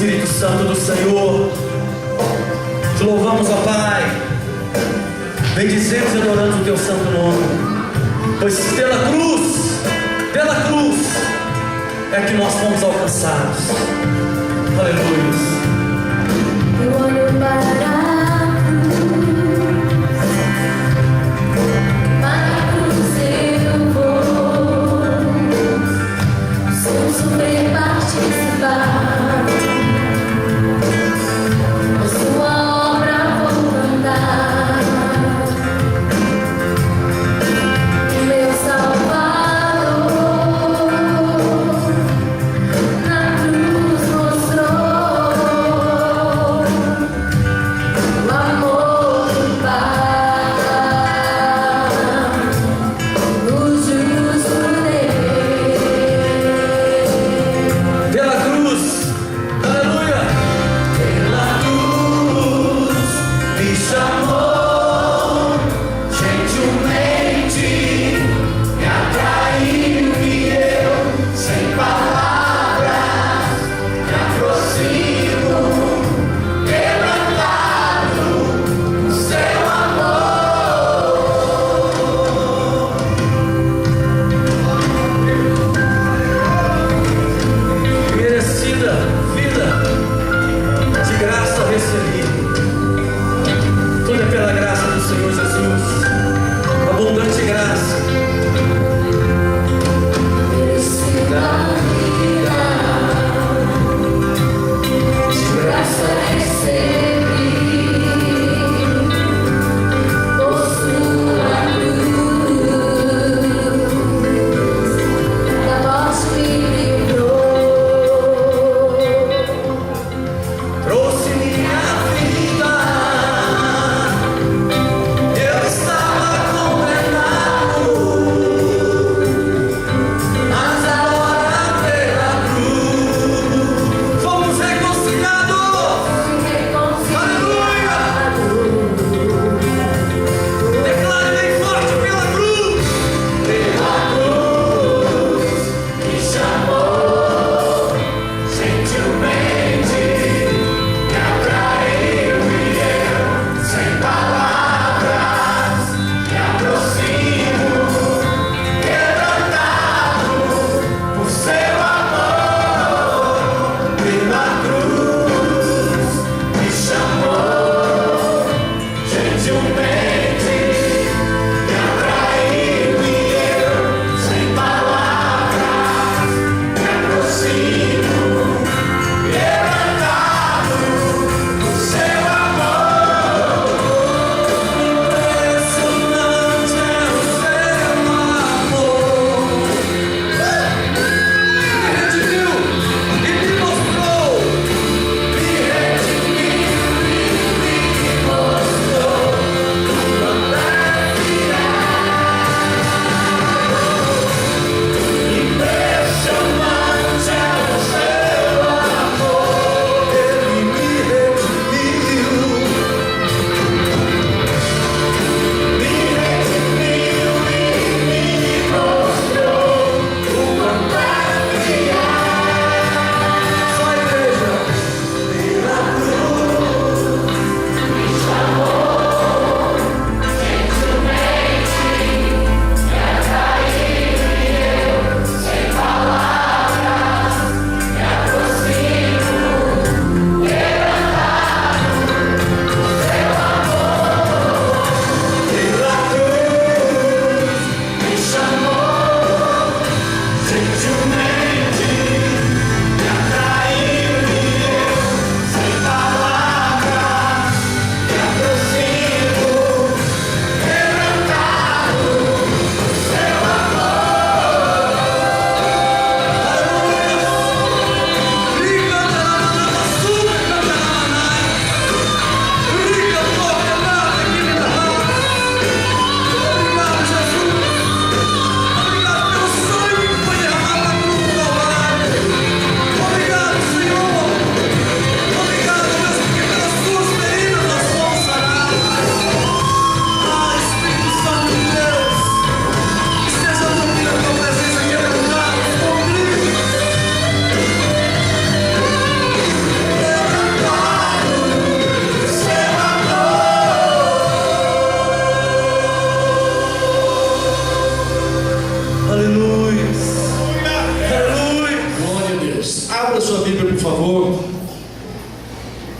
Espírito Santo do Senhor. Te louvamos, ó Pai. Bendizemos e adoramos o teu santo nome, pois pela cruz é que nós fomos alcançados. Aleluia. Eu olho para a cruz eu vou, sou super participar, a sua obra vou cantar, o meu Salvador na cruz mostrou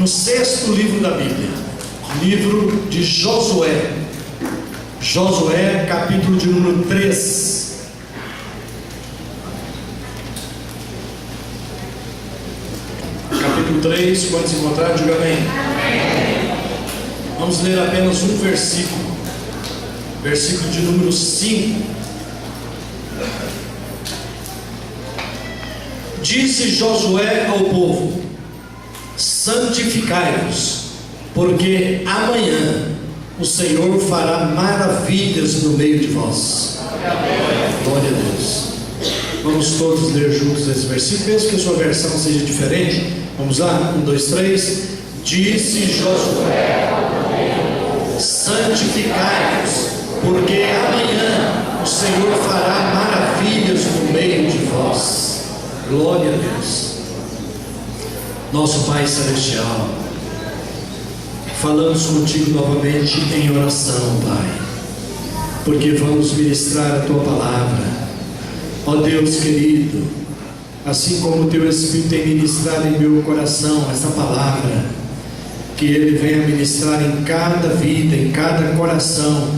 no 6º livro da Bíblia, livro de Josué. Josué, capítulo de número 3. Capítulo 3, quando se encontrar, diga amém. Vamos ler apenas um versículo. Versículo de número 5. Disse Josué ao povo: santificai-vos, porque amanhã o Senhor fará maravilhas no meio de vós. Glória a Deus. Vamos todos ler juntos esse versículo, mesmo que a sua versão seja diferente. Vamos lá? 1, 2, 3. Disse Josué ao povo: santificai-vos, porque amanhã o Senhor fará maravilhas no meio de vós. Glória a Deus. Nosso Pai Celestial, falamos contigo novamente em oração, Pai, porque vamos ministrar a tua palavra. Ó Deus querido, assim como o teu Espírito tem ministrado em meu coração esta palavra, que ele venha ministrar em cada vida, em cada coração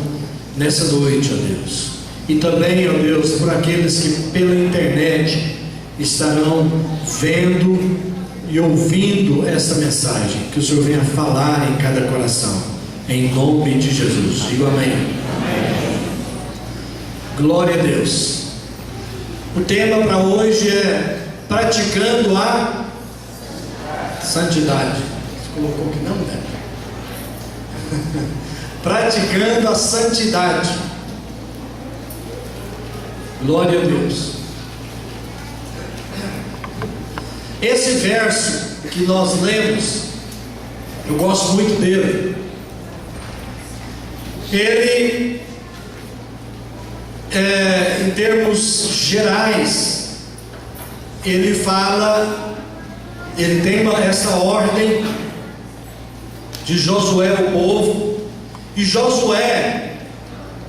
nessa noite, ó Deus. E também, ó Deus, por aqueles que pela internet estarão vendo e ouvindo essa mensagem, que o Senhor venha falar em cada coração, em nome de Jesus. Digo amém. Amém. Glória a Deus. O tema para hoje é praticando a santidade. Você colocou que não, né? Praticando a santidade. Glória a Deus. Esse verso que nós lemos, eu gosto muito dele. Ele, em termos gerais, ele fala, ele tem essa ordem de Josué ao povo, e Josué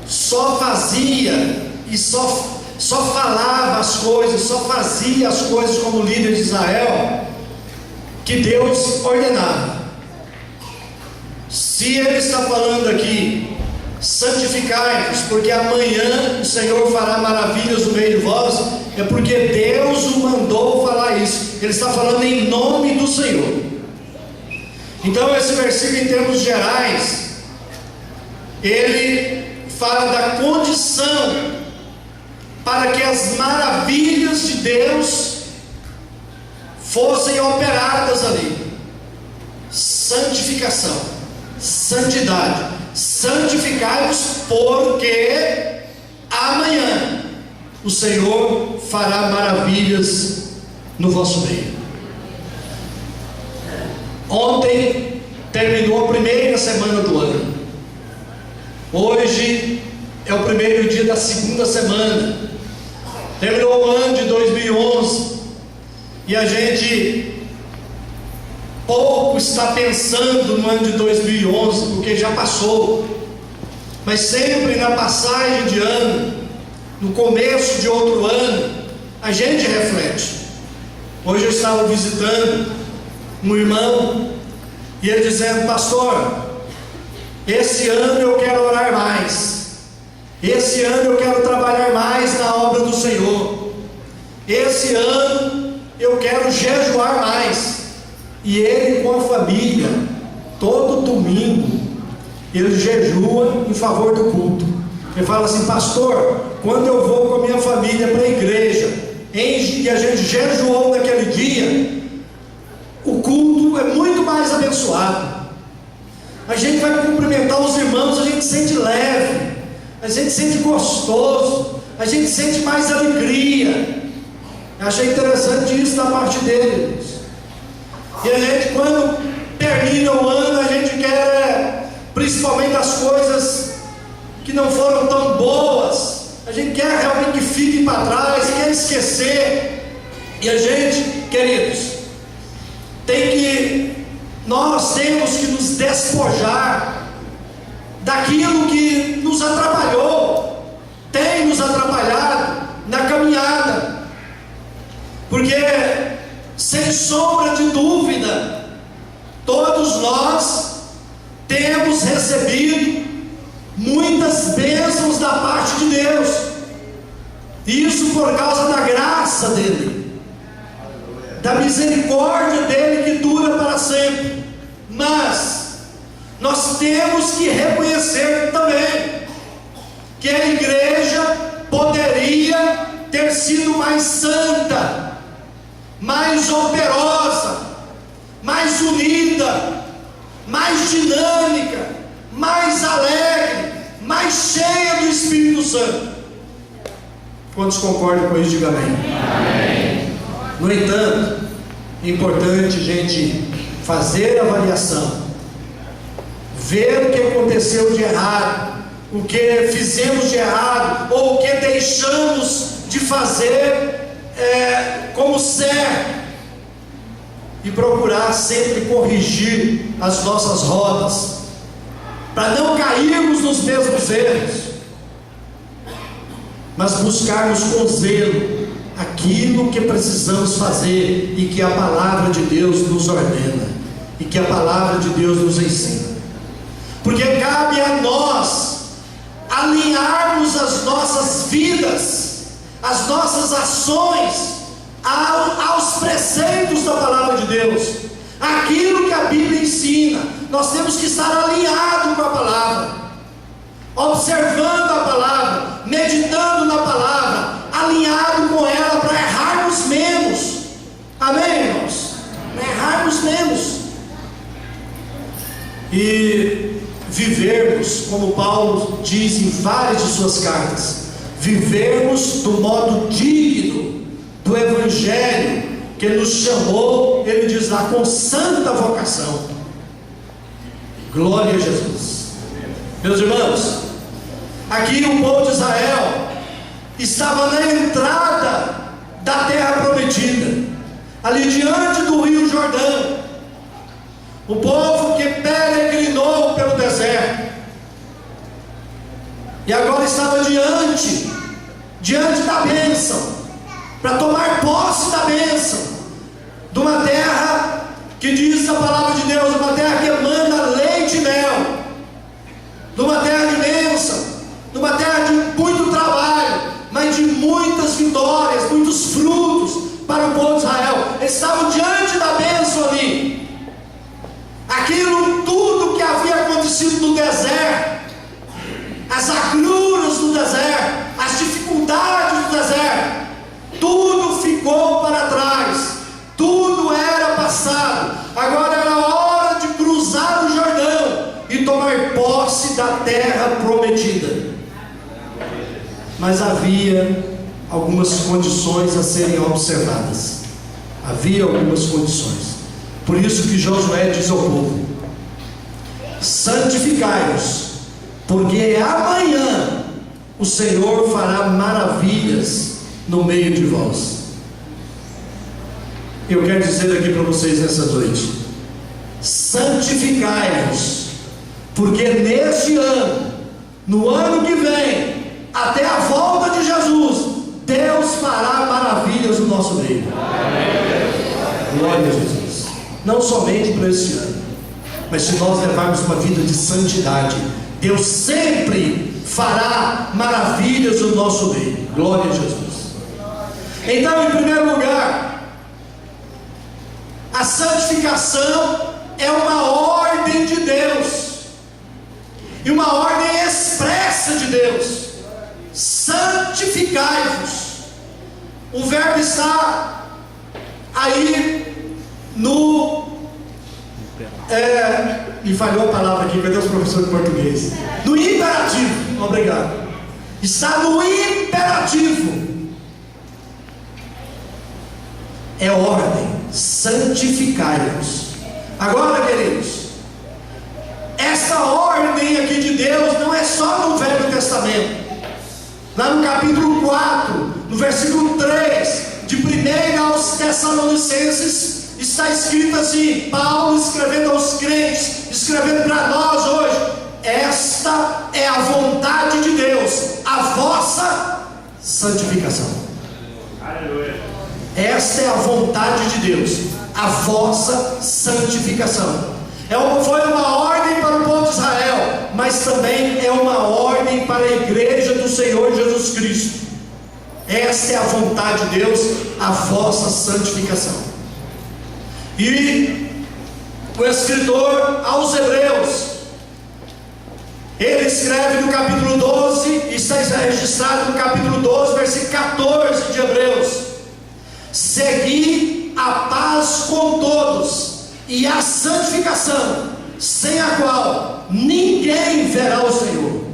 só fazia e só falava as coisas, só fazia as coisas como líder de Israel que Deus ordenava. Se ele está falando aqui, santificai-vos, porque amanhã o Senhor fará maravilhas no meio de vós, é porque Deus o mandou falar isso. Ele está falando em nome do Senhor. Então esse versículo, em termos gerais, ele fala da condição para que as maravilhas de Deus fossem operadas ali. Santificação, santidade. Santificai-vos, porque amanhã o Senhor fará maravilhas no vosso meio. Ontem terminou a primeira semana do ano. Hoje é o primeiro dia da segunda semana. Terminou o ano de 2011 e a gente pouco está pensando no ano de 2011, porque já passou. Mas sempre na passagem de ano, no começo de outro ano, a gente reflete. Hoje eu estava visitando um irmão e ele dizendo: pastor, esse ano eu quero orar mais. Esse ano eu quero trabalhar mais na obra do Senhor. Esse ano eu quero jejuar mais. E ele com a família, todo domingo, ele jejua em favor do culto. Ele fala assim: pastor, quando eu vou com a minha família para a igreja, e a gente jejuou naquele dia, o culto é muito mais abençoado. A gente vai cumprimentar os irmãos, a gente sente leve, a gente sente gostoso, a gente sente mais alegria. Eu achei interessante isso da parte deles. E a gente, quando termina o ano, a gente quer, principalmente as coisas que não foram tão boas, a gente quer realmente que fiquem para trás, quer esquecer. E a gente, queridos, nós temos que nos despojar daquilo que nos atrapalhou, tem nos atrapalhado na caminhada, porque sem sombra de dúvida Todos nós temos recebido muitas bênçãos da parte de Deus, isso por causa da graça dele, da misericórdia dele que dura para sempre. Mas nós temos que reconhecer também que a igreja poderia ter sido mais santa, mais operosa, mais unida, mais dinâmica, mais alegre, mais cheia do Espírito Santo. Quantos concordam com isso? Diga amém. Amém. No entanto, é importante a gente fazer a avaliação, ver o que aconteceu de errado, o que fizemos de errado, ou o que deixamos de fazer como certo, e procurar sempre corrigir as nossas rotas, para não cairmos nos mesmos erros, mas buscarmos com zelo aquilo que precisamos fazer e que a palavra de Deus nos ordena, e que a palavra de Deus nos ensina. Porque cabe a nós alinharmos as nossas vidas, as nossas ações aos preceitos da palavra de Deus, aquilo que a Bíblia ensina. Nós temos que estar alinhados com a palavra, observando a palavra, meditando na palavra, alinhado com ela, para errarmos menos. Amém, irmãos? Para errarmos menos e vivermos, como Paulo diz em várias de suas cartas, vivermos do modo digno do Evangelho que nos chamou, ele diz lá, com santa vocação. Glória a Jesus. Meus irmãos, aqui o povo de Israel estava na entrada da terra prometida, ali diante do rio Jordão, o povo que peregrinou pelo deserto, e agora estava diante da bênção, para tomar posse da bênção, de uma terra que diz a palavra de Deus, uma terra que emana leite e mel, de uma terra de bênção, de uma terra de muito trabalho, mas de muitas vitórias, muitos frutos para o povo de Israel. Eles estavam diante da bênção ali. Aquilo tudo que havia acontecido no deserto, as agruras do deserto, as dificuldades do deserto, tudo ficou para trás, tudo era passado. Agora era hora de cruzar o Jordão e tomar posse da terra prometida. Mas havia algumas condições a serem observadas. Havia algumas condições. Por isso que Josué diz ao povo: santificai-vos, porque amanhã o Senhor fará maravilhas no meio de vós. Eu quero dizer aqui para vocês nessa noite: santificai-vos, porque neste ano, no ano que vem, até a volta de Jesus, Deus fará maravilhas no nosso meio. Glória a Jesus. Não somente para este ano, mas se nós levarmos uma vida de santidade, Deus sempre fará maravilhas no nosso meio. Glória a Jesus. Então, em primeiro lugar, a santificação é uma ordem de Deus, e uma ordem expressa de Deus. Santificai-vos. O verbo está aí no me falhou a palavra aqui, cadê os professores de português? No imperativo, obrigado. Está no imperativo. É ordem, santificai-vos. Agora, queridos, essa ordem aqui de Deus não é só no Velho Testamento. Lá no capítulo 4, no versículo 3 de 1 aos Tessalonicenses, está escrito assim, Paulo escrevendo aos crentes, escrevendo para nós hoje: esta é a vontade de Deus, a vossa santificação. Esta é a vontade de Deus, a vossa santificação. Foi uma ordem para o povo de Israel, mas também é uma ordem para a igreja do Senhor Jesus Cristo. Esta é a vontade de Deus, a vossa santificação. E o escritor aos Hebreus, ele escreve no capítulo 12, está registrado no capítulo 12, versículo 14 de Hebreus: segui a paz com todos e a santificação, sem a qual ninguém verá o Senhor.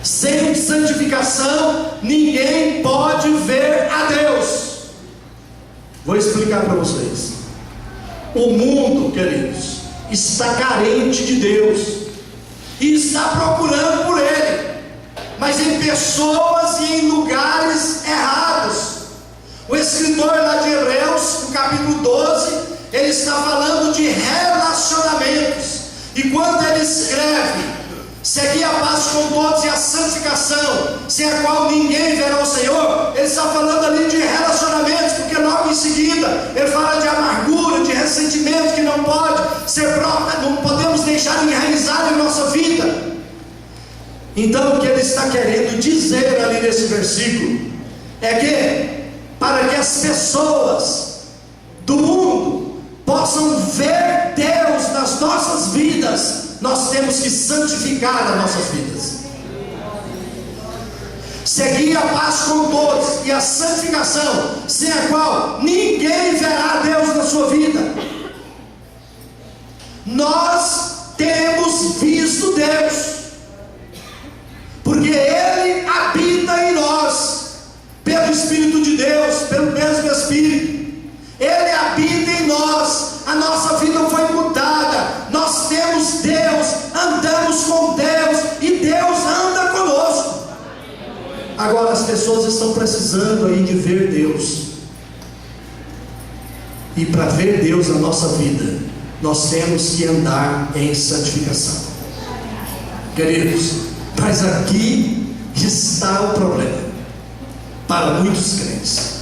Sem santificação, ninguém pode ver a Deus. Vou explicar para vocês. O mundo, queridos, está carente de Deus e está procurando por Ele, mas em pessoas e em lugares errados. O escritor lá de Hebreus, no capítulo 12, ele está falando de relacionamentos, e quando ele escreve: segui a paz com todos e a santificação, sem a qual ninguém verá o Senhor, ele está falando ali de relacionamentos, porque logo em seguida ele fala de amargura, de ressentimento que não pode ser próprio, não podemos deixar enraizado em nossa vida. Então o que ele está querendo dizer ali nesse versículo é que, para que as pessoas do mundo possam ver Deus nas nossas vidas, nós temos que santificar as nossas vidas. Seguir a paz com todos e a santificação, sem a qual ninguém verá Deus na sua vida. Nós temos visto Deus, porque Ele habita em nós, pelo Espírito de Deus, pelo mesmo Espírito. Ele habita em nós, a nossa vida foi mudada, nós temos Deus, andamos com Deus e Deus anda conosco. Agora as pessoas estão precisando aí de ver Deus, e para ver Deus na nossa vida, nós temos que andar em santificação, queridos. Mas aqui está o problema para muitos crentes.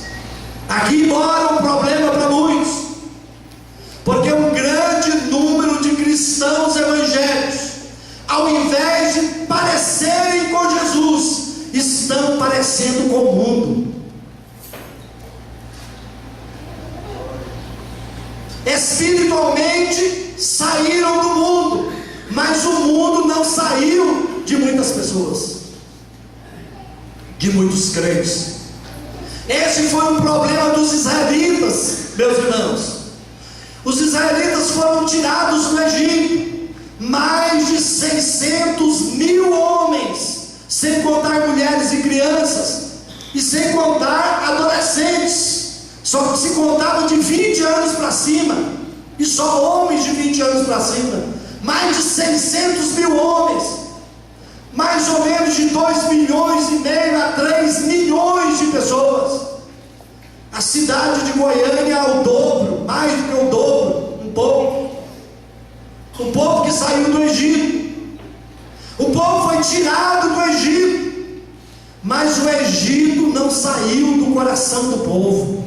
Aqui mora um problema para muitos, porque um grande número de cristãos evangélicos, ao invés de parecerem com Jesus, estão parecendo com o mundo. Espiritualmente saíram do mundo, mas o mundo não saiu de muitas pessoas, de muitos crentes. Esse foi o problema dos israelitas, meus irmãos. Os israelitas foram tirados do Egito, mais de 600.000 homens, sem contar mulheres e crianças, e sem contar adolescentes. Só se contava de 20 anos para cima, e só homens de 20 anos para cima. Mais de 600.000 homens, mais ou menos de 2,5 milhões a 3 milhões de pessoas. A cidade de Goiânia é o dobro, mais do que o dobro, um pouco. O povo que saiu do Egito, o povo foi tirado do Egito, mas o Egito não saiu do coração do povo.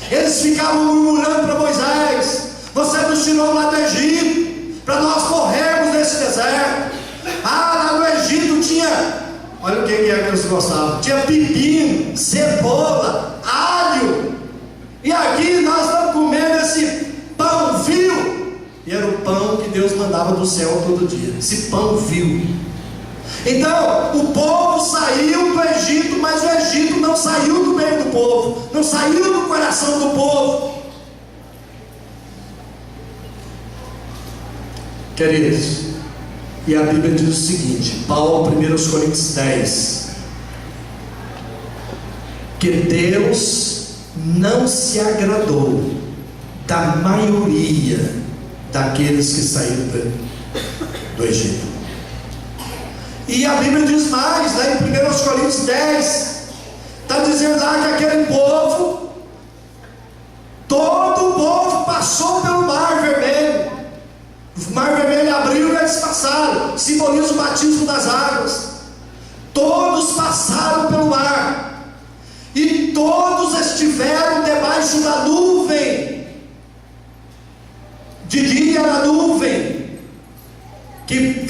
Eles ficavam murmurando para Moisés: você nos tirou lá do Egito, para nós morrermos nesse deserto. Lá no Egito tinha, olha o que é que eles gostavam, tinha pepino, cebola, alho, e aqui nós estamos comendo esse pão vil. E era o pão que Deus mandava do céu todo dia, esse pão vil. Então o povo saiu do Egito, mas o Egito não saiu do meio do povo, não saiu do coração do povo. Queridos, e a Bíblia diz o seguinte, Paulo, 1 Coríntios 10, que Deus não se agradou da maioria daqueles que saíram do Egito. E a Bíblia diz mais, lá em 1 Coríntios 10, está dizendo lá que aquele povo, todo o povo passou pelo Mar Vermelho. O Mar Vermelho abriu e eles passaram, simboliza o batismo das águas. Todos passaram pelo mar, e todos estiveram debaixo da nuvem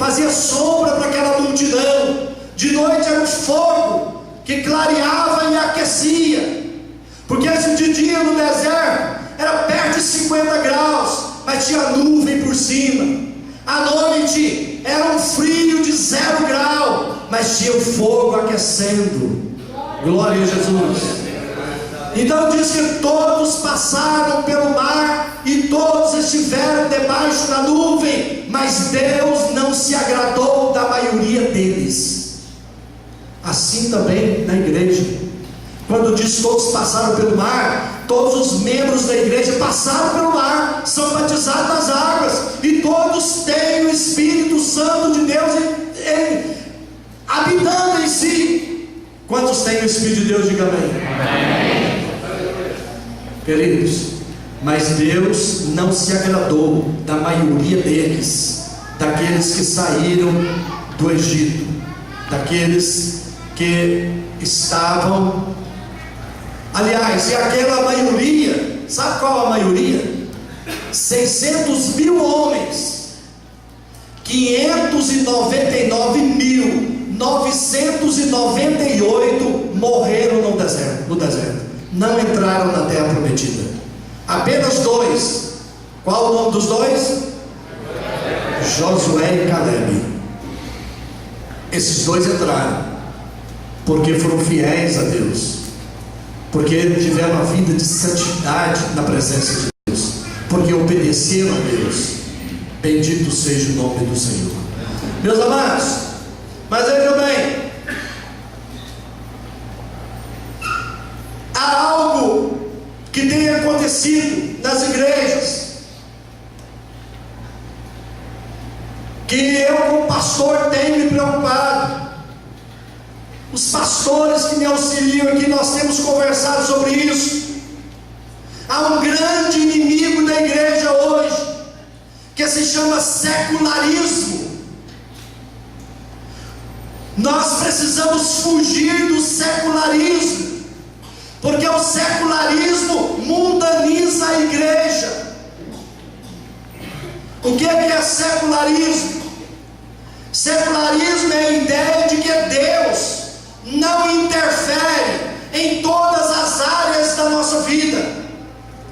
fazia sombra para aquela multidão. De noite era um fogo que clareava e aquecia, porque de dia no deserto era perto de 50 graus, mas tinha nuvem por cima. À noite era um frio de 0 grau, mas tinha o fogo aquecendo. Glória a Jesus. Então diz que todos passaram pelo mar e todos estiveram debaixo da nuvem, mas Deus não se agradou da maioria deles. Assim também na igreja, quando diz todos passaram pelo mar, todos os membros da igreja passaram pelo mar, são batizados nas águas, e todos têm o Espírito Santo de Deus habitando em si. Quantos têm o Espírito de Deus? Diga amém. Amém. Queridos, mas Deus não se agradou da maioria deles, daqueles que saíram do Egito, daqueles que estavam, aliás, e aquela maioria, sabe qual a maioria? 600 mil homens, 599.998 morreram no deserto, não entraram na terra prometida. Apenas 2, qual o nome dos 2? Josué e Caleb. Esses 2 entraram, porque foram fiéis a Deus, porque tiveram a vida de santidade na presença de Deus, porque obedeceram a Deus. Bendito seja o nome do Senhor. Meus amados, mas vejam bem, há algo que tem acontecido nas igrejas, que eu como pastor tenho me preocupado. Os pastores que me auxiliam aqui, nós temos conversado sobre isso. Há um grande inimigo da igreja hoje, que se chama secularismo. Nós precisamos fugir do secularismo, porque o secularismo mundaniza a igreja. O que é secularismo? Secularismo é a ideia de que Deus não interfere em todas as áreas da nossa vida.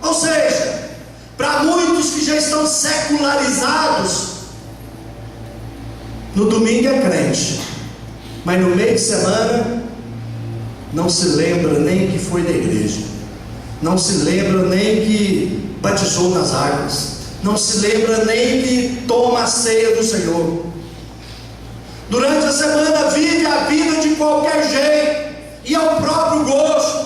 Ou seja, para muitos que já estão secularizados, no domingo é crente, mas no meio de semana não se lembra nem que foi na igreja, não se lembra nem que batizou nas águas, não se lembra nem que toma a ceia do Senhor. Durante a semana vive a vida de qualquer jeito e ao próprio gosto.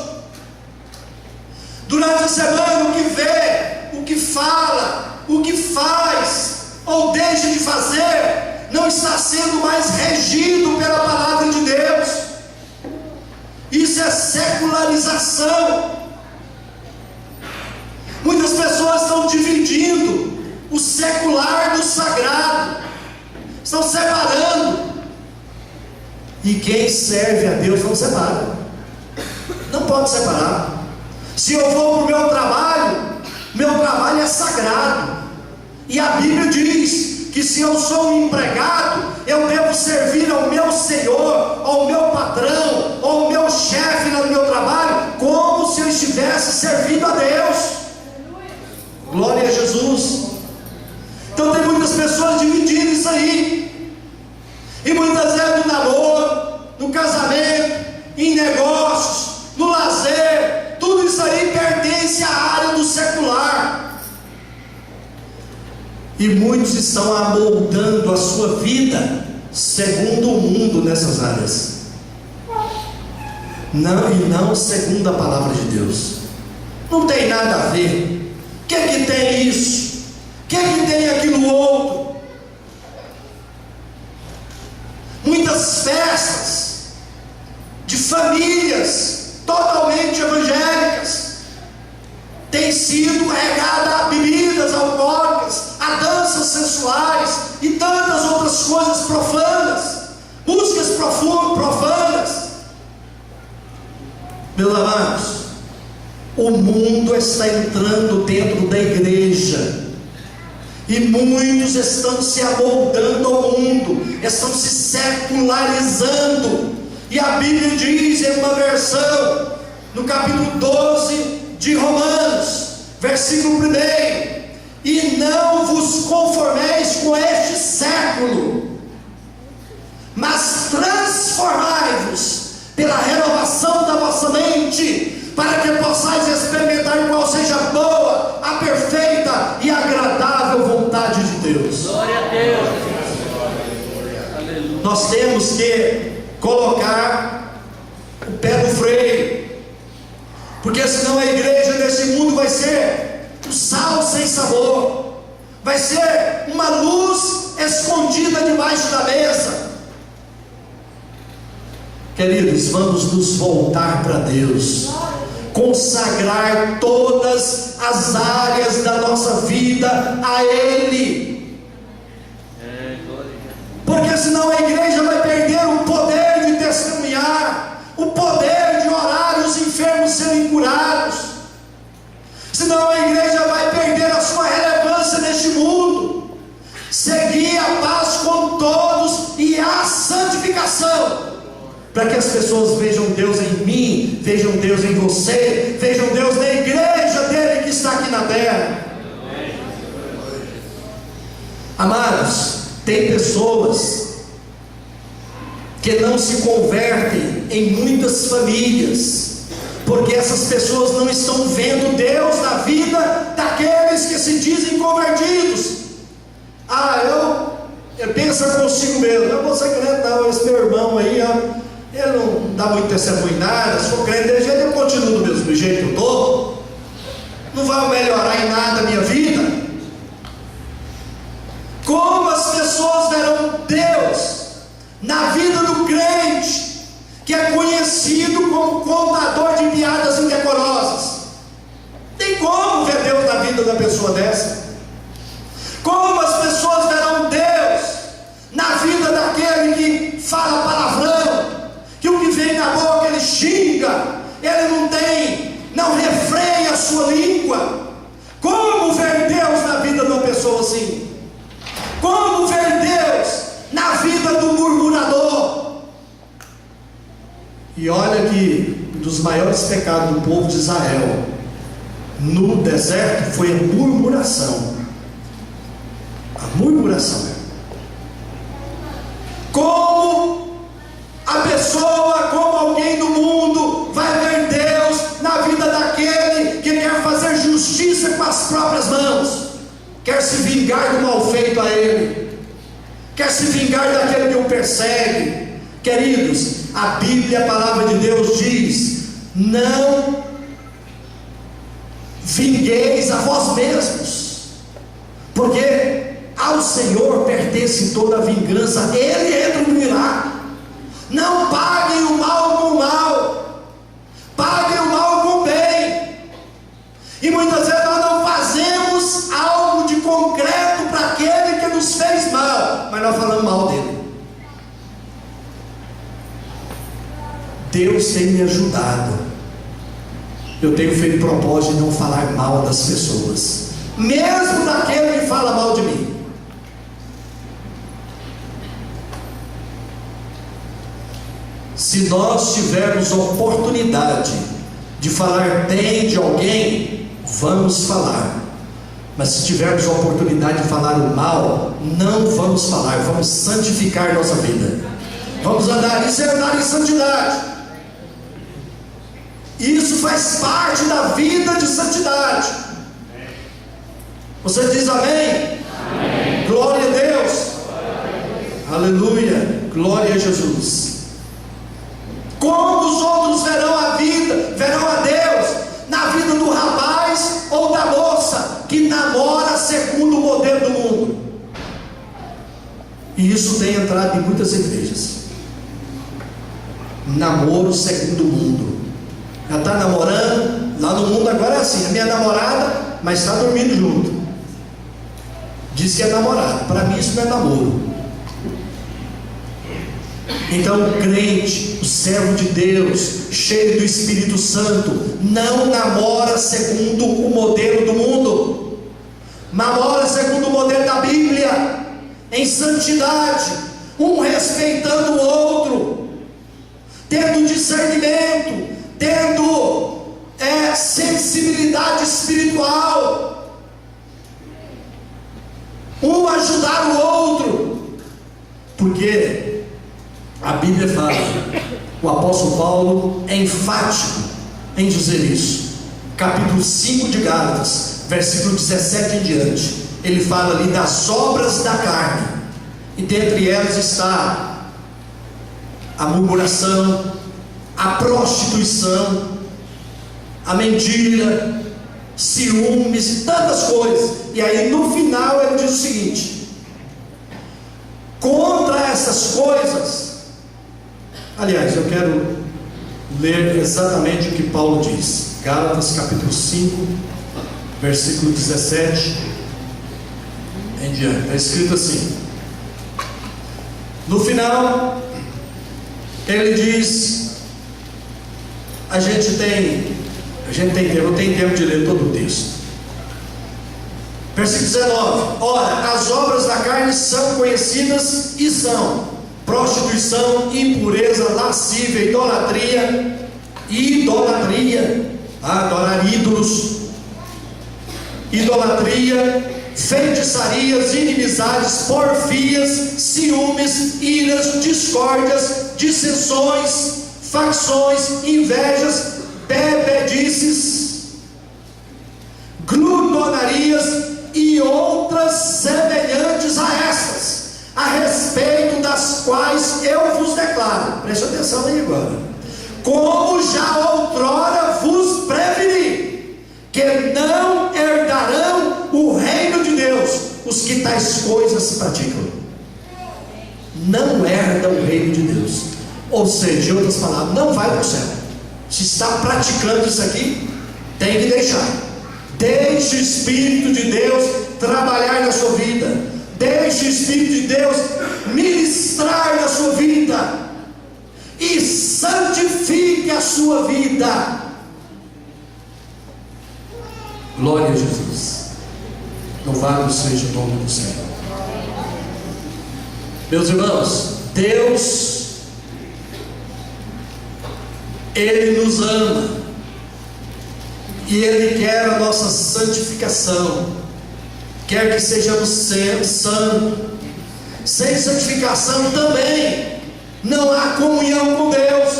Durante a semana o que vê, o que fala, o que faz ou deixa de fazer não está sendo mais regido pela palavra de Deus. Isso é secularização. Muitas pessoas estão dividindo o secular do sagrado, estão separando. E quem serve a Deus não separa, não pode separar. Se eu vou para o meu trabalho é sagrado, e a Bíblia diz que se eu sou um empregado, eu devo servir ao meu Senhor, ao meu patrão, ao meu chefe no meu trabalho, como se eu estivesse servindo a Deus. Glória a Jesus. Então tem muitas pessoas dividindo isso aí, e muitas vezes no namoro, no casamento, em negócios, no lazer, tudo isso aí pertence à área do secular. E muitos estão amoldando a sua vida segundo o mundo nessas áreas, não segundo a palavra de Deus. Não tem nada a ver. O que é que tem isso? O que é que tem aquilo outro? Muitas festas de famílias totalmente evangélicas têm sido regadas a bebidas alcoólicas, a danças sensuais e tantas outras coisas profanas, músicas profanas. Meus amados, o mundo está entrando dentro da igreja, E muitos estão se amoldando ao mundo, estão se secularizando. E a Bíblia diz em uma versão, no capítulo 12 de Romanos, versículo 1: e não vos conformeis com este século, mas transformai-vos pela renovação da vossa mente, para que possais experimentar qual seja a boa, a perfeita e agradável vontade de Deus. Glória a Deus. Aleluia. Nós temos que colocar o pé no freio, porque senão a igreja desse mundo vai ser um sal sem sabor, vai ser uma luz escondida debaixo da mesa. Queridos, vamos nos voltar para Deus, consagrar todas as áreas da nossa vida a Ele, porque senão a igreja vai perder o poder de testemunhar, o poder de orar e os enfermos serem curados. Senão a igreja vai perder a sua relevância neste mundo. Seguir a paz com todos e a santificação, para que as pessoas vejam Deus em mim, vejam Deus em você, vejam Deus na igreja dele que está aqui na terra. Amados, tem pessoas que não se convertem em muitas famílias, porque essas pessoas não estão vendo Deus na vida daqueles que se dizem convertidos. Eu penso consigo mesmo, eu vou ser crente não, esse meu irmão aí, ele não dá muito testemunho em nada, se for crente dele, eu continuo do mesmo jeito que eu estou, não vai melhorar em nada a minha vida. Como as pessoas verão Deus na vida do crente, que é conhecido como contador de piadas indecorosas? Tem como ver Deus na vida da pessoa dessa? Como as pessoas verão Deus na vida daquele que fala palavrão, que o que vem na boca ele xinga, ele não refreia a sua língua? Como ver Deus na vida de uma pessoa assim? Como ver Deus na vida do murmurador? E olha que um dos maiores pecados do povo de Israel no deserto foi a murmuração. A murmuração. Como a pessoa, como alguém do mundo vai ver Deus na vida daquele que quer fazer justiça com as próprias mãos, quer se vingar do mal feito a ele, quer se vingar daquele que o persegue? Queridos, a Bíblia, a palavra de Deus diz: não vingueis a vós mesmos, porque ao Senhor pertence toda a vingança, Ele entra no milagre. Não paguem o mal com o mal, paguem o mal com o bem. E muitas vezes nós não fazemos algo de concreto para aquele que nos fez mal, mas nós falamos mal dele. Deus tem me ajudado. Eu tenho feito propósito de não falar mal das pessoas, mesmo daquele que fala mal de mim. Se nós tivermos oportunidade de falar bem de alguém, vamos falar. Mas se tivermos oportunidade de falar o mal, não vamos falar. Vamos santificar nossa vida. Vamos andar em santidade. Isso faz parte da vida de santidade. Você diz amém? Amém. Glória a Deus. Aleluia. Glória a Jesus. Como os outros verão a vida, verão a Deus na vida do rapaz ou da moça que namora segundo o modelo do mundo? E isso tem entrado em muitas igrejas. Namoro segundo o mundo. Já está namorando, lá no mundo agora é assim: a minha namorada, mas está dormindo junto. Diz que é namorado. Para mim isso não é namoro. Então o crente, o servo de Deus, cheio do Espírito Santo, não namora segundo o modelo do mundo. namora segundo o modelo da Bíblia, em santidade, um respeitando o outro, tendo discernimento, tendo sensibilidade espiritual, um ajudar o outro, porque a Bíblia fala, o apóstolo Paulo é enfático em dizer isso, capítulo 5 de Gálatas, versículo 17 em diante, ele fala ali das obras da carne, e dentre elas está a murmuração, a prostituição, a mentira, ciúmes e tantas coisas. E aí no final ele diz o seguinte: contra essas coisas, aliás, eu quero ler exatamente o que Paulo diz, Gálatas capítulo 5, versículo 17 em diante, está escrito assim, no final ele diz, eu tenho tempo de ler todo o texto. Versículo 19: ora, as obras da carne são conhecidas e são prostituição, impureza, lascívia, adorar ídolos, idolatria, feitiçarias, inimizades, porfias, ciúmes, iras, discórdias, dissensões, facções, invejas, bebedices, glutonarias e outras semelhantes a estas, a respeito das quais eu vos declaro, preste atenção aí agora, como já outrora vos preveni, que não herdarão o reino de Deus os que tais coisas praticam. Não herdam o reino de Deus, ou seja, em outras palavras, não vai para o céu. Se está praticando isso aqui, tem que deixar. Deixe o Espírito de Deus trabalhar na sua vida, deixe o Espírito de Deus ministrar na sua vida, e santifique a sua vida. Glória a Jesus. Louvado seja o nome do Senhor. Meus irmãos, Deus, Ele nos ama, e Ele quer a nossa santificação, quer que sejamos santos. Sem santificação também não há comunhão com Deus.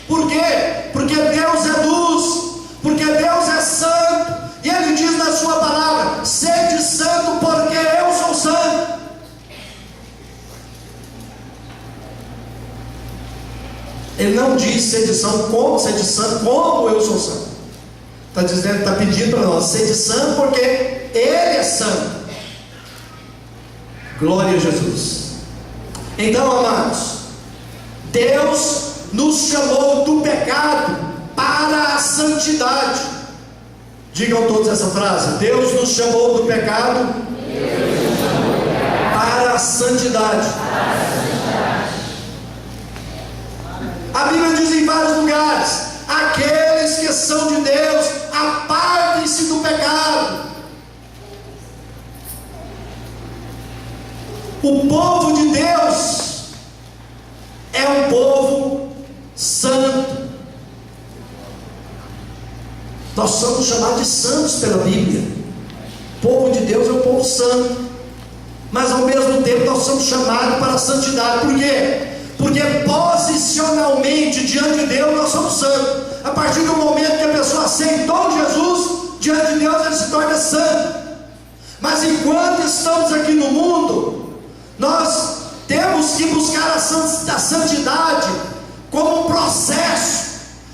Por quê? Porque Deus é luz, porque Deus é santo, e Ele diz na sua palavra: sede santo porque eu sou santo. Ele não diz sede santo como eu sou santo. Está pedindo para nós: sede santo porque Ele é santo. Glória a Jesus. Então, amados, Deus nos chamou do pecado para a santidade. Digam todos essa frase: Deus nos chamou do pecado para a santidade. A Bíblia diz em vários lugares: aqueles que são de Deus, apartem-se do pecado. O povo de Deus é um povo santo. Nós somos chamados de santos pela Bíblia. O povo de Deus é um povo santo, mas ao mesmo tempo nós somos chamados para a santidade. Por quê? Porque posicionalmente diante de Deus nós somos santos. A partir do momento que a pessoa aceitou Jesus, diante de Deus ele se torna santo. Mas enquanto estamos aqui no mundo, nós temos que buscar a santidade como um processo,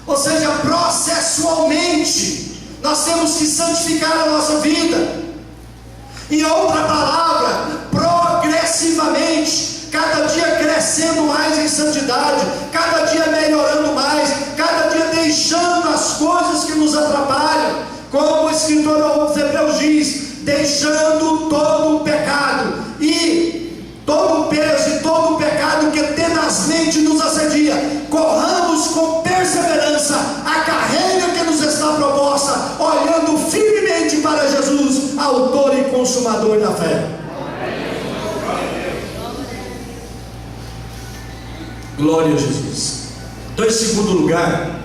ou seja, processualmente nós temos que santificar a nossa vida. Em outra palavra, progressivamente, cada dia crescendo mais em santidade, cada dia melhorando mais, cada dia deixando as coisas que nos atrapalham, como o escritor aos Hebreus diz: deixando todo o pecado e todo o peso e todo o pecado que tenazmente nos assedia, corramos com perseverança a carreira que nos está proposta, olhando firmemente para Jesus, autor e consumador da fé. Glória a Jesus. Então, em segundo lugar,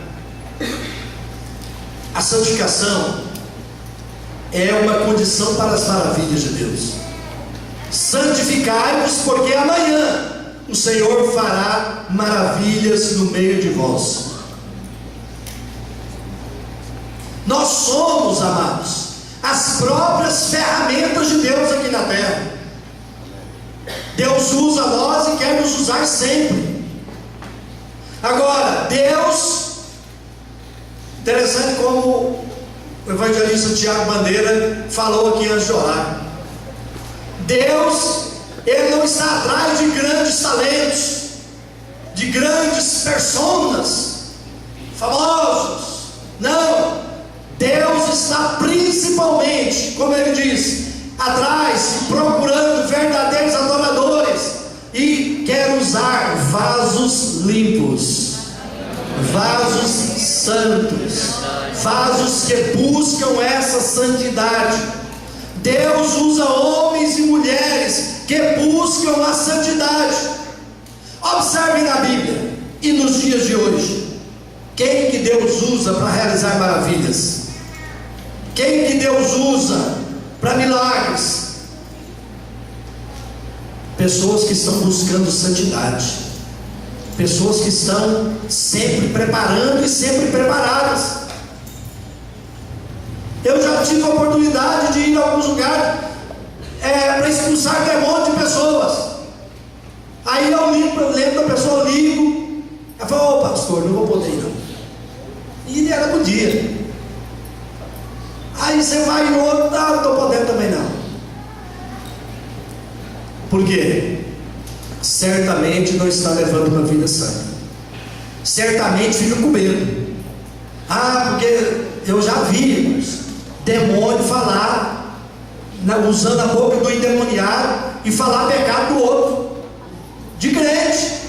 a santificação é uma condição para as maravilhas de Deus. Santificai-vos, porque amanhã o Senhor fará maravilhas no meio de vós. Nós somos, amados, as próprias ferramentas de Deus aqui na terra. Deus usa nós e quer nos usar sempre. Agora, Deus, interessante como o evangelista Tiago Bandeira falou aqui antes de orar. Deus, Ele não está atrás de grandes talentos, de grandes personas, famosos. Não, Deus está principalmente, como Ele diz, atrás, procurando verdadeiros adoradores, e quer usar vasos limpos, vasos santos, vasos que buscam essa santidade. Deus usa homens e mulheres que buscam a santidade. Observe na Bíblia e nos dias de hoje, quem que Deus usa para realizar maravilhas? Quem que Deus usa para milagres? Pessoas que estão buscando santidade, pessoas que estão sempre preparando e sempre preparadas. Eu já tive a oportunidade de ir a alguns lugares para expulsar demônios de pessoas. Aí eu lembro da pessoa, eu ligo, ela fala: ô pastor, não vou poder não. E ela podia. Aí você vai no outro: não estou podendo também não. Por quê? Certamente não está levando uma vida santa. Certamente fica com medo. Porque eu já vi, irmãos, demônio falar, usando a boca do endemoniado e falar pecado do outro, de crente.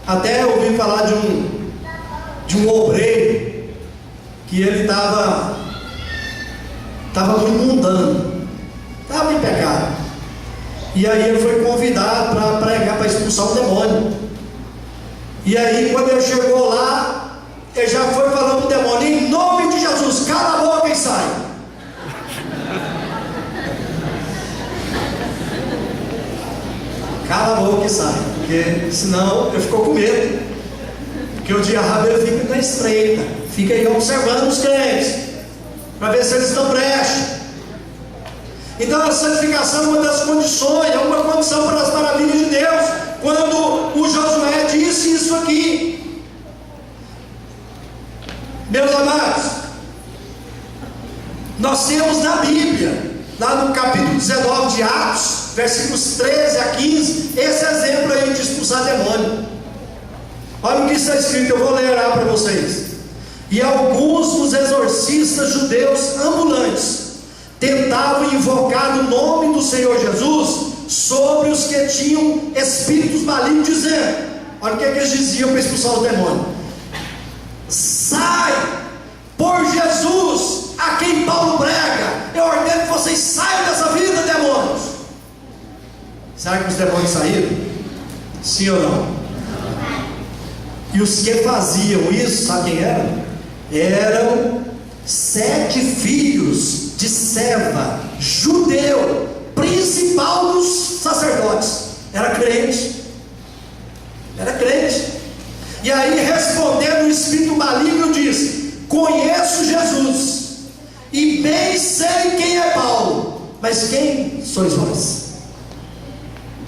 Até eu ouvi falar de um obreiro que ele estava muito mundano, estava em pecado. E aí ele foi convidado para pregar, para expulsar o demônio. E aí quando ele chegou lá, ele já foi falando para o demônio: em nome de Jesus, cala a boca e sai. Cala a boca e sai, porque senão ele ficou com medo. Porque o diabo ele fica na estreita, fica aí observando os crentes, para ver se eles estão brechas. Então a santificação é uma das condições, é uma condição para as maravilhas de Deus. Quando o Josué disse isso aqui, meus amados, nós temos na Bíblia, lá no capítulo 19 de Atos, versículos 13 a 15, esse exemplo aí de expulsar demônio. Olha o que está escrito, eu vou ler lá para vocês. E alguns dos exorcistas judeus ambulantes tentavam invocar o nome do Senhor Jesus sobre os que tinham espíritos malignos, dizendo: olha o que eles diziam para expulsar os demônios: sai, por Jesus a quem Paulo prega, eu ordeno que vocês saiam dessa vida, demônios. Será que os demônios saíram? Sim ou não? E os que faziam isso, sabe quem eram? Eram 7 filhos de Seva, judeu, principal dos sacerdotes. Era crente. E aí, respondendo, o espírito maligno disse: conheço Jesus e bem sei quem é Paulo, mas quem sois vós?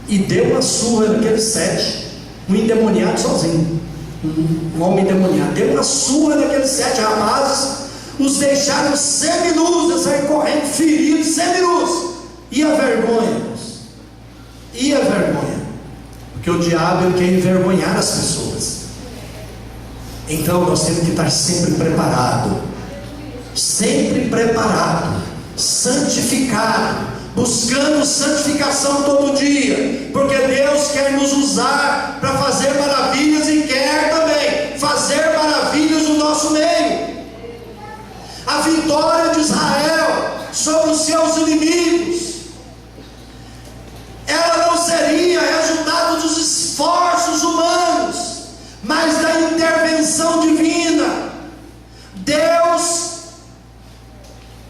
E deu uma surra naqueles 7, um endemoniado sozinho, um homem endemoniado, deu uma surra naqueles 7 rapazes, os deixaram seminus, eles saíram correndo, feridos, seminus. E a vergonha, irmãos? E a vergonha? Porque o diabo ele quer envergonhar as pessoas. Então nós temos que estar sempre preparado, santificado, buscando santificação todo dia, porque Deus quer nos usar para fazer maravilhas e quer também fazer maravilhas no nosso meio. A vitória de Israel sobre os seus inimigos. Ela não seria resultado dos esforços humanos, mas da intervenção divina. Deus,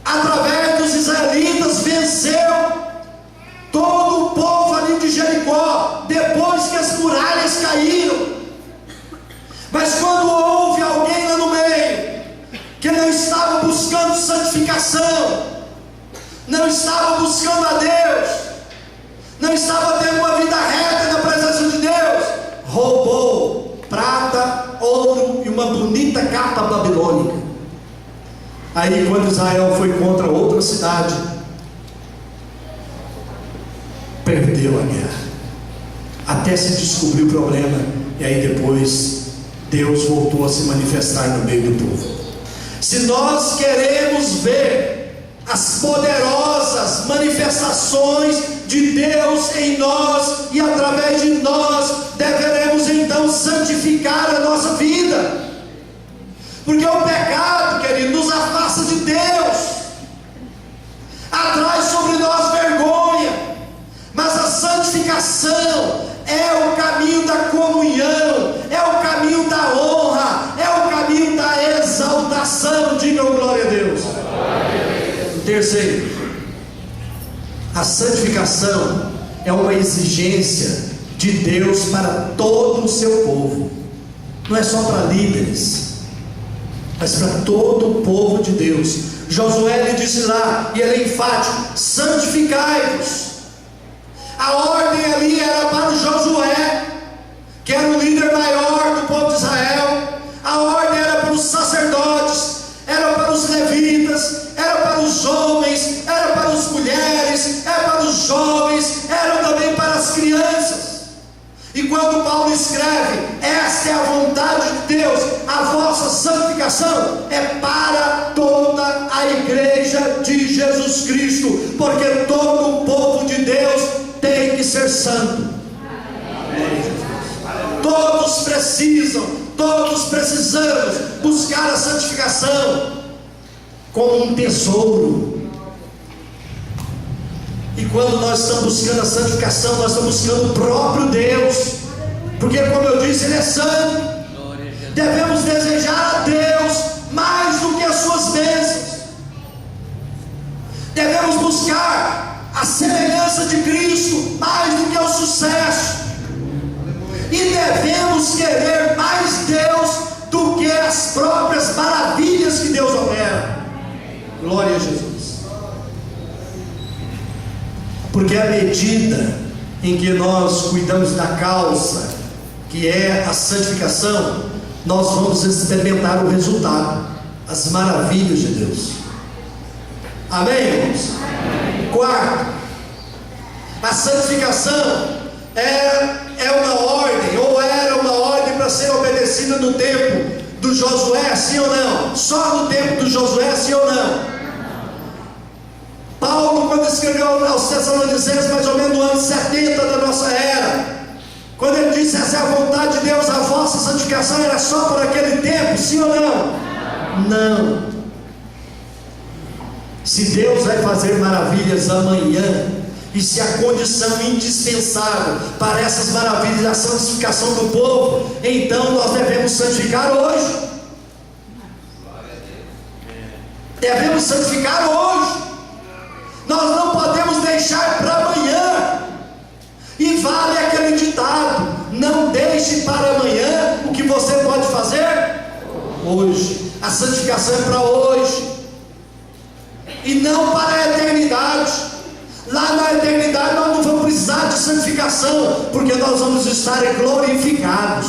através dos israelitas, venceu todo o povo ali de Jericó, depois que as muralhas caíram. Mas quando houve alguém lá no meio, que não estava buscando santificação, não estava buscando a Deus, não estava tendo uma vida reta na presença de Deus, roubou prata, ouro e uma bonita capa babilônica. Aí quando Israel foi contra outra cidade, perdeu a guerra, até se descobrir o problema, e aí depois Deus voltou a se manifestar no meio do povo. Se nós queremos ver as poderosas manifestações de Deus em nós e através de nós, deveremos então santificar a nossa vida, porque o pecado, querido, nos afasta de Deus, atrai sobre nós vergonha, mas a santificação é o caminho da comunhão, é o caminho da honra, é o caminho da exaltação. Digam glória a Deus. Terceiro, a santificação é uma exigência de Deus para todo o seu povo. Não é só para líderes, mas para todo o povo de Deus. Josué lhe disse lá, e ele é enfático: santificai-vos. A ordem ali era para o Josué, que era o líder maior do povo de Israel. A ordem era para os sacerdotes, era para os levitas, era para os homens, era para as mulheres, era para os jovens, era também para as crianças. E quando Paulo escreve: esta é a vontade de Deus, a vossa santificação, é para toda a igreja de Jesus Cristo, porque todo o povo de Deus tem que ser santo. Todos precisam, todos precisamos buscar a santificação como um tesouro. E quando nós estamos buscando a santificação, nós estamos buscando o próprio Deus, porque, como eu disse, Ele é santo. Devemos desejar a Deus mais do que as suas bênçãos. Devemos buscar a semelhança de Cristo mais do que o sucesso. E devemos querer mais Deus do que as próprias maravilhas que Deus opera. Glória a Jesus. Porque à medida em que nós cuidamos da causa, que é a santificação, nós vamos experimentar o resultado, as maravilhas de Deus. Amém, irmãos? Quarto, a santificação é uma ordem, ou era uma ordem para ser obedecida no tempo do Josué, sim ou não? Só no tempo do Josué, sim ou não? Paulo, quando escreveu aos Tessalonicenses, mais ou menos no ano 70 da nossa era, quando ele disse: essa é a vontade de Deus, a vossa santificação, era só por aquele tempo, sim ou não? Não. Se Deus vai fazer maravilhas amanhã, e se a condição indispensável para essas maravilhas é a santificação do povo, então nós devemos santificar hoje. Devemos santificar hoje. Nós não podemos deixar para amanhã. E vale aquele ditado: não deixe para amanhã o que você pode fazer hoje. A santificação é para hoje, e não para a eternidade. Lá na eternidade nós não vamos precisar de santificação, porque nós vamos estar glorificados.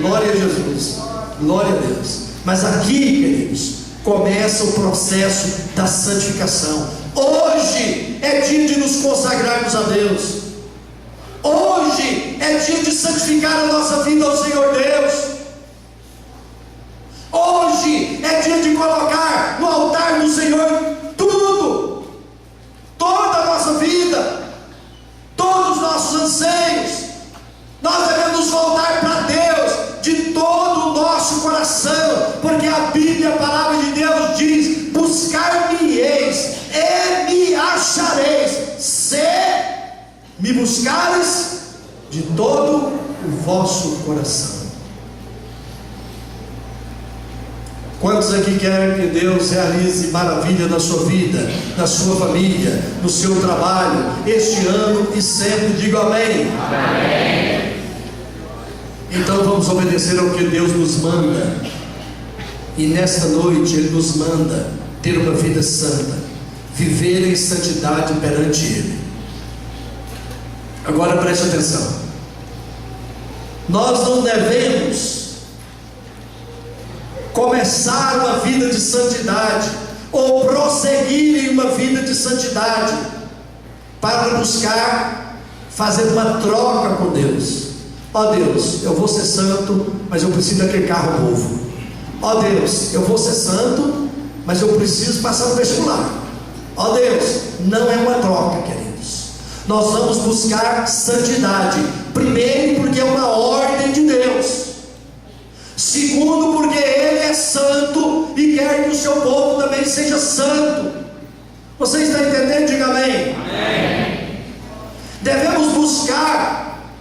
Glória a Jesus, glória a Deus. Mas aqui, queridos, começa o processo da santificação. Hoje é dia de nos consagrarmos a Deus. Hoje é dia de santificar a nossa vida ao Senhor Deus. Hoje é dia de colocar no altar do Senhor tudo, toda a nossa vida, todos os nossos anseios. Nós devemos nos voltar para Deus de todo o nosso coração, porque a Bíblia, a palavra de Deus diz: buscar-me-eis, buscares de todo o vosso coração. Quantos aqui querem que Deus realize maravilha na sua vida, na sua família, no seu trabalho, este ano e sempre? Digo amém. Amém. Então vamos obedecer ao que Deus nos manda. E nesta noite Ele nos manda ter uma vida santa, viver em santidade perante Ele. Agora preste atenção. Nós não devemos começar uma vida de santidade ou prosseguir em uma vida de santidade para buscar fazer uma troca com Deus. Ó Deus, eu vou ser santo, mas eu preciso daquele carro novo. Ó Deus, eu vou ser santo, mas eu preciso passar no vestibular. Ó Deus, não é uma troca, queridos. Nós vamos buscar santidade. Primeiro, porque é uma ordem de Deus. Segundo, porque Ele é santo e quer que o seu povo também seja santo. Você está entendendo? Diga amém. Amém. Devemos buscar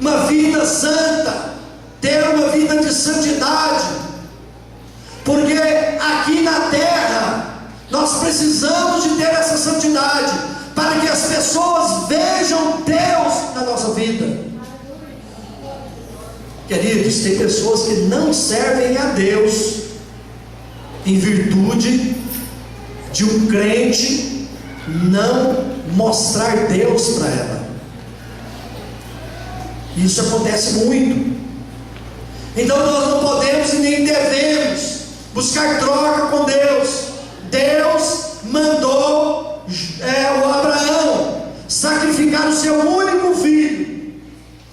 uma vida santa, ter uma vida de santidade, porque aqui na terra nós precisamos de ter essa santidade para que as pessoas vejam Deus na nossa vida. Queridos, tem pessoas que não servem a Deus em virtude de um crente não mostrar Deus para ela. Isso acontece muito. Então nós não podemos e nem devemos buscar troca com Deus. Deus mandou o Abraão sacrificar o seu único filho.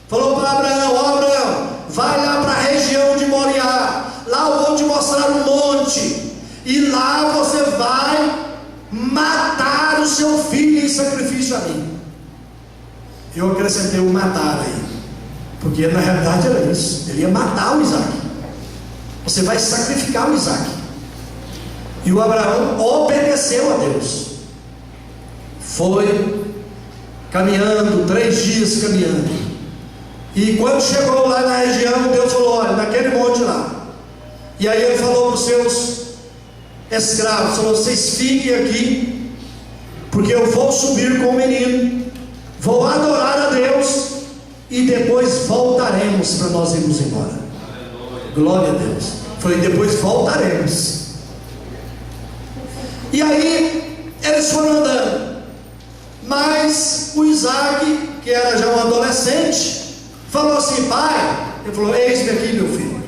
Falou para Abraão: ó Abraão, vai lá para a região de Moriá, lá eu vou te mostrar um monte, e lá você vai matar o seu filho em sacrifício a mim. Eu acrescentei o matar aí, porque na realidade era isso, ele ia matar o Isaac. Você vai sacrificar o Isaac. E o Abraão obedeceu a Deus. Foi caminhando, 3 dias caminhando. E quando chegou lá na região, Deus falou: olha, naquele monte lá. E aí ele falou para os seus escravos, falou: vocês fiquem aqui, porque eu vou subir com o menino, vou adorar a Deus, e depois voltaremos para nós irmos embora. Glória a Deus. Falei: depois voltaremos. E aí eles foram andando, mas o Isaac, que era já um adolescente, falou assim: pai, ele falou: eis-me aqui, meu filho.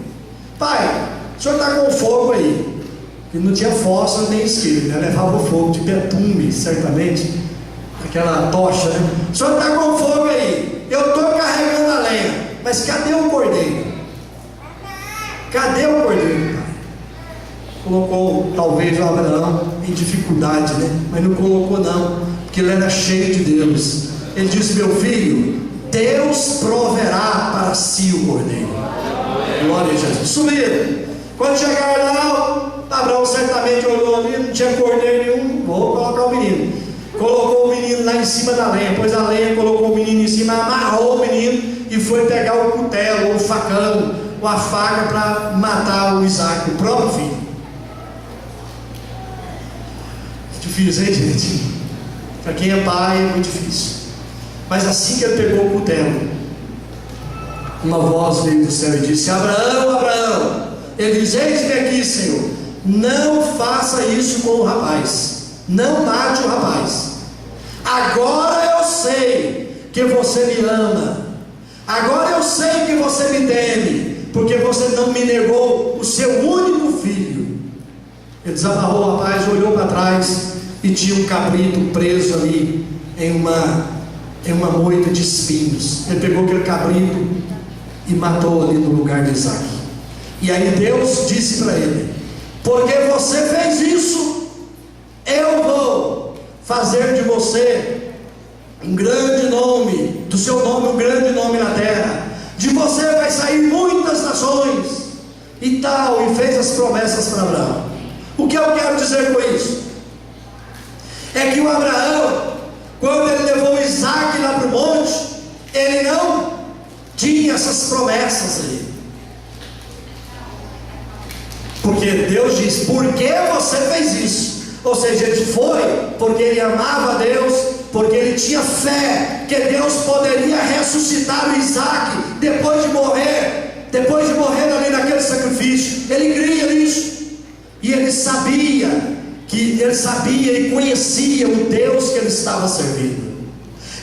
Pai, o senhor está com fogo aí. E não tinha fósforo nem isqueiro, né? Levava o fogo de betume, certamente, aquela tocha, né? O senhor está com fogo aí, eu estou carregando a lenha, mas cadê o cordeiro? Cadê o cordeiro, pai? Colocou talvez o Abraão em dificuldade, né? Mas não colocou não, porque ele era cheio de Deus. Ele disse: meu filho, Deus proverá para si o cordeiro. Glória a Jesus. Subiram. Quando chegaram lá, Abraão certamente olhou ali, não tinha cordeiro nenhum. Vou colocar o menino. Colocou o menino lá em cima da lenha, pôs a lenha, colocou o menino em cima, amarrou o menino e foi pegar o cutelo, ou o facão, ou a faca para matar o Isaac, o próprio filho. É difícil, hein, gente? Para quem é pai é muito difícil. Mas assim que ele pegou o cutelo, uma voz veio do céu e disse: Abraão, Abraão. Ele diz: eis-me aqui, Senhor. Não faça isso com o rapaz, não mate o rapaz. Agora eu sei que você me ama, agora eu sei que você me teme, porque você não me negou o seu único filho. Ele desamarrou o rapaz, olhou para trás e tinha um cabrito preso ali em uma moita de espinhos. Ele pegou aquele cabrito e matou ali no lugar de Isaac. E aí Deus disse para ele: porque você fez isso, eu vou fazer de você um grande nome, do seu nome um grande nome na terra, de você vai sair muitas nações, e tal, e fez as promessas para Abraão. O que eu quero dizer com isso? É que o Abraão, Quando ele levou Isaac lá para o monte, ele não tinha essas promessas ali. Porque Deus diz: por que você fez isso? Ou seja, ele foi porque ele amava a Deus, porque ele tinha fé que Deus poderia ressuscitar o Isaac depois de morrer ali naquele sacrifício. Ele cria nisso, e ele sabia e conhecia o Deus que ele estava servindo.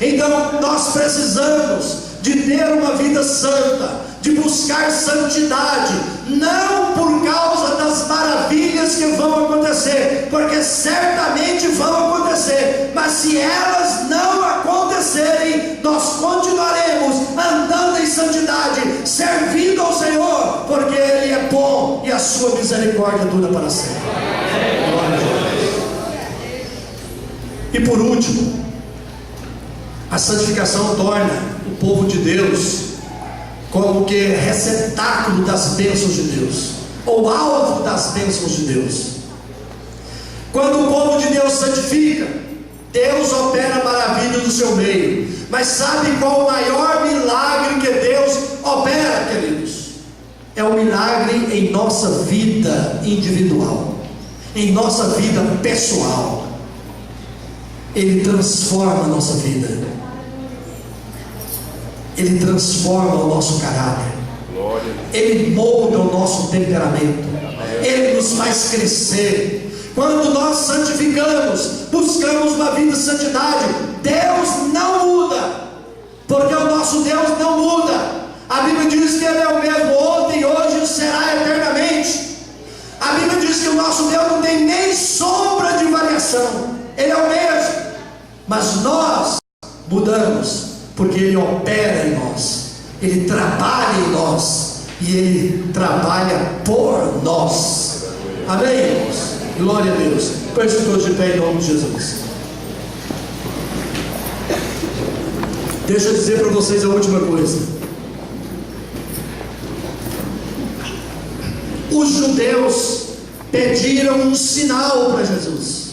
Então nós precisamos de ter uma vida santa, de buscar santidade, não por causa das maravilhas que vão acontecer, porque certamente vão acontecer, mas se elas não acontecerem, nós continuaremos andando em santidade, servindo ao Senhor, porque Ele é bom e a sua misericórdia dura para sempre. Glória a Deus. E por último, a santificação torna o povo de Deus como que receptáculo das bênçãos de Deus, ou alvo das bênçãos de Deus. Quando o povo de Deus santifica, Deus opera maravilhas no seu meio. Mas sabe qual o maior milagre que Deus opera, queridos? É o milagre em nossa vida individual, em nossa vida pessoal. Ele transforma a nossa vida, Ele transforma o nosso caráter, Ele molda o nosso temperamento, Ele nos faz crescer. Quando nós santificamos, buscamos uma vida de santidade, Deus não muda, porque o nosso Deus não muda. A Bíblia diz que Ele é o mesmo ontem, hoje e será eternamente. A Bíblia diz que o nosso Deus não tem nem sombra de variação, Ele é o mesmo. Mas nós mudamos, porque Ele opera em nós, Ele trabalha em nós, e Ele trabalha por nós. Amém, irmãos? Glória a Deus. Põe-se todos de pé em nome de Jesus. Deixa eu dizer para vocês a última coisa. Os judeus pediram um sinal para Jesus.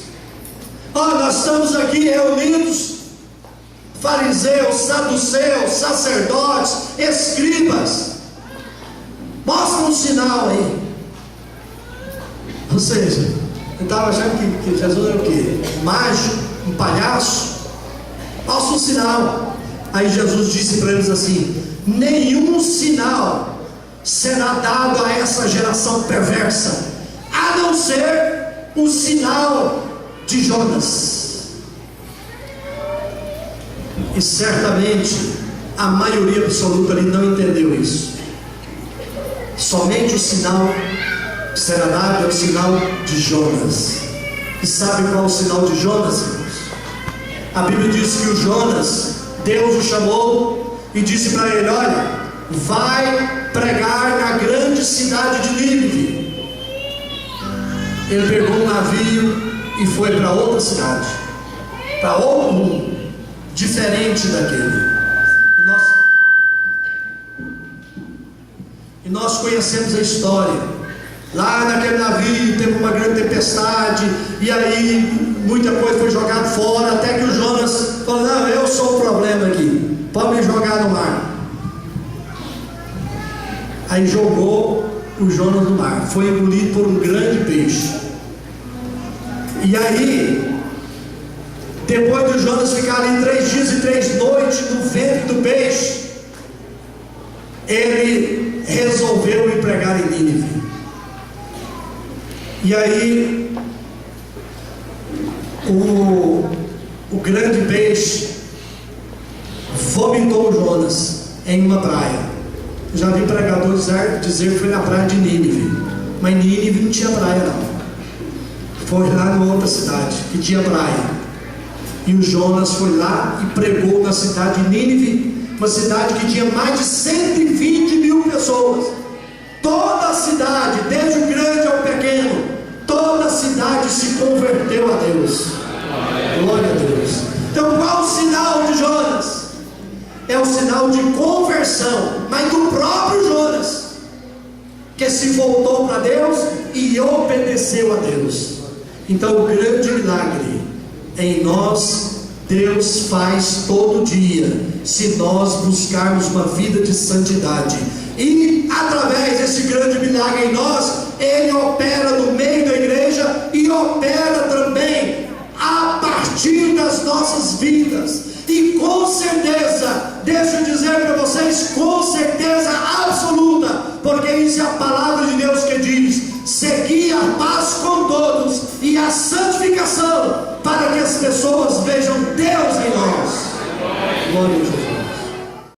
Nós estamos aqui reunidos, fariseus, saduceus, sacerdotes, escribas, mostra um sinal aí. Ou seja, eu estava achando que Jesus era o quê? Um mágico, um palhaço? Mostra um sinal. Aí Jesus disse para eles assim: nenhum sinal será dado a essa geração perversa, a não ser o sinal de Jonas. E certamente a maioria absoluta ali não entendeu isso. Somente o sinal que será dado é o sinal de Jonas. E sabe qual é o sinal de Jonas, irmãos? A Bíblia diz que o Jonas, Deus o chamou e disse para ele: olha, vai pregar na grande cidade de Nínive. Ele pegou um navio e foi para outra cidade, para outro mundo, diferente daquele. E nós conhecemos a história. Lá naquele navio teve uma grande tempestade, e aí muita coisa foi jogada fora, até que o Jonas falou: não, eu sou o problema aqui, pode me jogar no mar. Aí jogou o Jonas no mar, foi engolido por um grande peixe. E aí, depois de Jonas ficar ali 3 dias e 3 noites no ventre do peixe, ele resolveu ir pregar em Nínive. E aí o grande peixe vomitou o Jonas em uma praia. Já vi pregador dizer que foi na praia de Nínive, mas Nínive não tinha praia não. Foi lá numa outra cidade que tinha praia. E o Jonas foi lá e pregou na cidade de Nínive, uma cidade que tinha mais de 120 mil pessoas. Toda a cidade, desde o grande ao pequeno, toda a cidade se converteu a Deus. Glória a Deus. Então qual o sinal de Jonas? É o sinal de conversão, mas do próprio Jonas, que se voltou para Deus e obedeceu a Deus. Então o grande milagre é em nós Deus faz todo dia, se nós buscarmos uma vida de santidade. E através desse grande milagre em nós, Ele opera no meio da igreja e opera também a partir das nossas vidas. E com certeza, deixa eu dizer para vocês, com certeza absoluta, porque isso é a